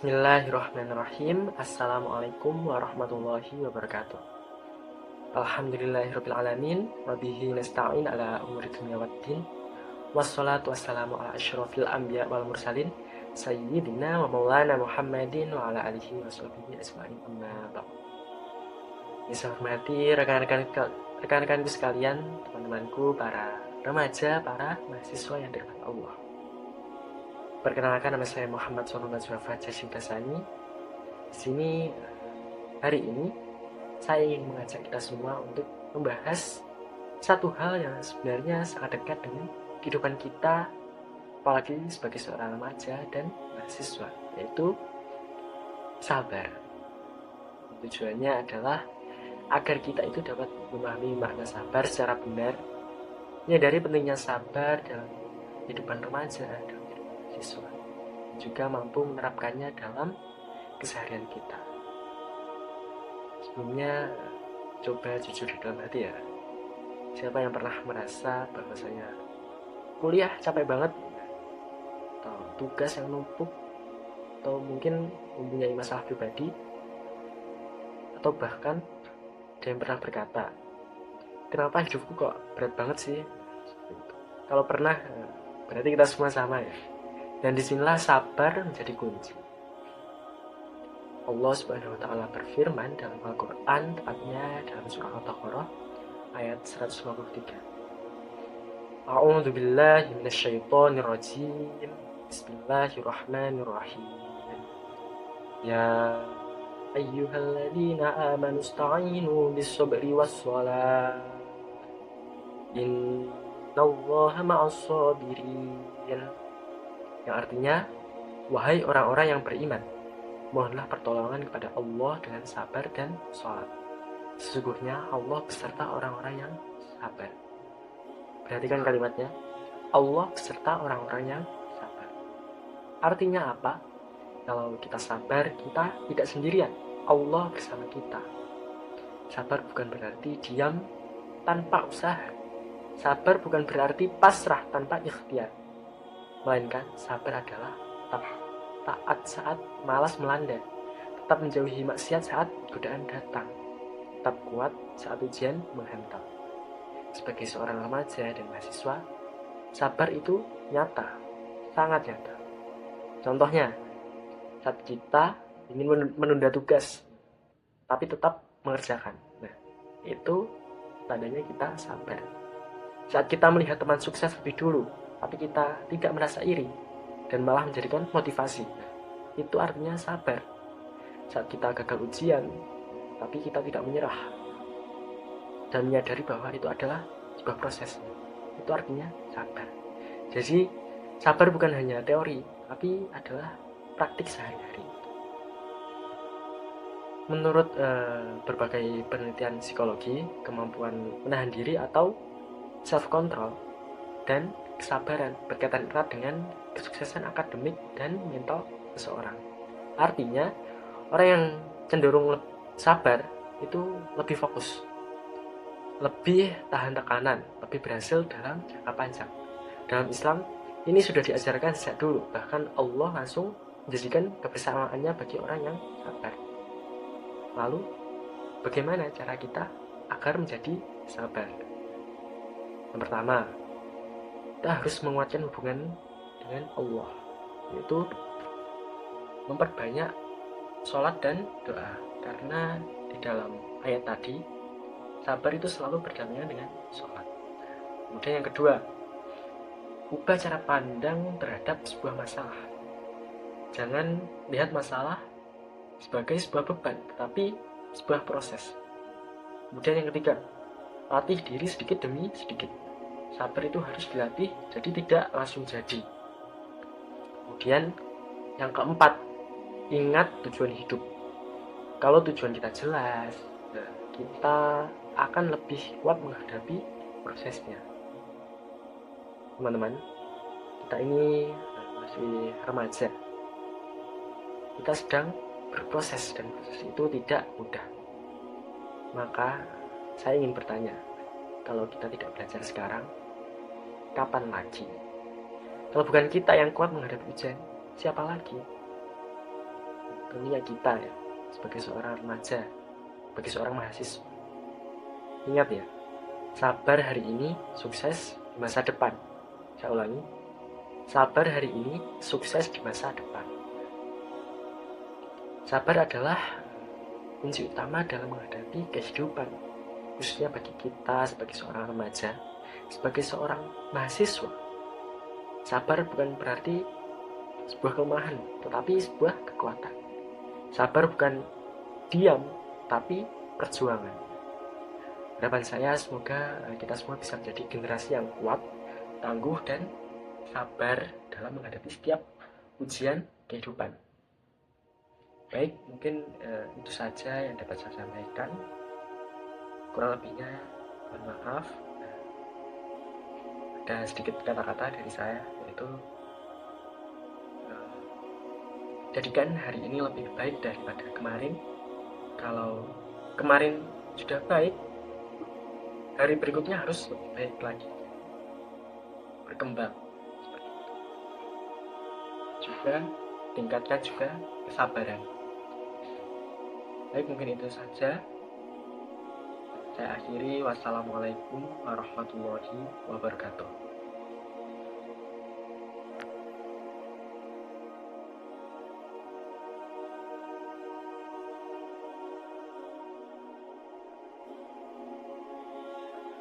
Bismillahirrahmanirrahim. Assalamualaikum warahmatullahi wabarakatuh. Alhamdulillahirabbil alamin wa bihi nasta'in ala umuri dunya waddin. Wassalatu wassalamu ala asyrofil anbiya wal mursalin sayyidina wa maulana Muhammadin wa ala alihi wa sahbihi ajma'in amma ba'd. Yang saya hormati rekan-rekanku sekalian, teman-temanku, para remaja, para mahasiswa yang dirahmati Allah. Perkenalkan, nama saya Muhammad Sonun Najwa Fajar Simtasani. Di sini hari ini saya ingin mengajak kita semua untuk membahas satu hal yang sebenarnya sangat dekat dengan kehidupan kita, apalagi sebagai seorang remaja dan mahasiswa, yaitu sabar. Tujuannya adalah agar kita itu dapat memahami makna sabar secara benar, menyadari pentingnya sabar dalam kehidupan remaja dan mahasiswa, juga mampu menerapkannya dalam keseharian kita. Sebelumnya, coba jujur di dalam hati ya. Siapa yang pernah merasa bahwasanya kuliah capek banget, atau tugas yang numpuk, atau mungkin mempunyai masalah pribadi, atau bahkan ada yang pernah berkata, kenapa hidupku kok berat banget sih? Kalau pernah, berarti kita semua sama ya. Dan disinilah sabar menjadi kunci. Allah Subhanahu wa Ta'ala berfirman dalam Al-Quran, tepatnya dalam surah Al-Baqarah ayat 153. A'udzu billahi minasyaitonir rajim. Bismillahirrahmanirrahim. Ya ayyuhalladzina amanu ista'inu bis-sabri was-shalah. Innallaha ma'as-sabirin. Yang artinya, wahai orang-orang yang beriman, mohonlah pertolongan kepada Allah dengan sabar dan sholat. Sesungguhnya Allah beserta orang-orang yang sabar. Perhatikan kalimatnya, Allah beserta orang-orang yang sabar. Artinya apa? Kalau kita sabar, kita tidak sendirian. Allah bersama kita. Sabar bukan berarti diam tanpa usaha. Sabar bukan berarti pasrah tanpa ikhtiar. Melainkan sabar adalah tetap taat saat malas melanda, tetap menjauhi maksiat saat godaan datang, tetap kuat saat ujian menghantam. Sebagai seorang remaja dan mahasiswa, sabar itu nyata, sangat nyata. Contohnya, saat kita ingin menunda tugas, tapi tetap mengerjakan. Nah, itu tandanya kita sabar. Saat kita melihat teman sukses lebih dulu, tapi kita tidak merasa iri dan malah menjadikan motivasi, itu artinya sabar. Saat kita gagal ujian, tapi kita tidak menyerah dan menyadari bahwa itu adalah sebuah proses, itu artinya sabar. Jadi sabar bukan hanya teori, tapi adalah praktik sehari-hari. Menurut berbagai penelitian psikologi, kemampuan menahan diri atau self-control dan kesabaran berkaitan erat dengan kesuksesan akademik dan mental seseorang. Artinya, orang yang cenderung sabar itu lebih fokus, lebih tahan tekanan, lebih berhasil dalam jangka panjang. Dalam Islam, ini sudah diajarkan sejak dulu. Bahkan Allah langsung menjadikan kebersamaannya bagi orang yang sabar. Lalu, bagaimana cara kita agar menjadi sabar? Yang pertama, kita harus menguatkan hubungan dengan Allah, yaitu memperbanyak sholat dan doa. Karena di dalam ayat tadi, sabar itu selalu berdampingan dengan sholat. Kemudian yang kedua, ubah cara pandang terhadap sebuah masalah. Jangan lihat masalah sebagai sebuah beban, tetapi sebuah proses. Kemudian yang ketiga, latih diri sedikit demi sedikit. Sabar itu harus dilatih, jadi tidak langsung jadi. Kemudian yang keempat, ingat tujuan hidup. Kalau tujuan kita jelas, kita akan lebih kuat menghadapi prosesnya. Teman-teman, kita ini masih remaja. Kita sedang berproses dan proses itu tidak mudah. Maka saya ingin bertanya, kalau kita tidak belajar sekarang, kapan lagi? Kalau bukan kita yang kuat menghadapi ujian, siapa lagi? tentunya kita ya, sebagai seorang remaja, sebagai seorang mahasiswa. Ingat ya, sabar hari ini, sukses di masa depan. Saya ulangi, sabar hari ini, sukses di masa depan. Sabar adalah kunci utama dalam menghadapi kehidupan, khususnya bagi kita sebagai seorang remaja, sebagai seorang mahasiswa. Sabar bukan berarti sebuah kelemahan, tetapi sebuah kekuatan. Sabar bukan diam, tapi perjuangan. Harapan saya semoga kita semua bisa menjadi generasi yang kuat, tangguh, dan sabar dalam menghadapi setiap ujian kehidupan. Baik, mungkin itu saja yang dapat saya sampaikan. Kurang lebihnya mohon maaf. Ada sedikit kata-kata dari saya, yaitu jadikan hari ini lebih baik daripada kemarin. Kalau kemarin sudah baik, hari berikutnya harus lebih baik lagi, berkembang. Juga tingkatkan juga kesabaran. Baik, mungkin itu saja. Saya akhiri. Wassalamualaikum warahmatullahi wabarakatuh.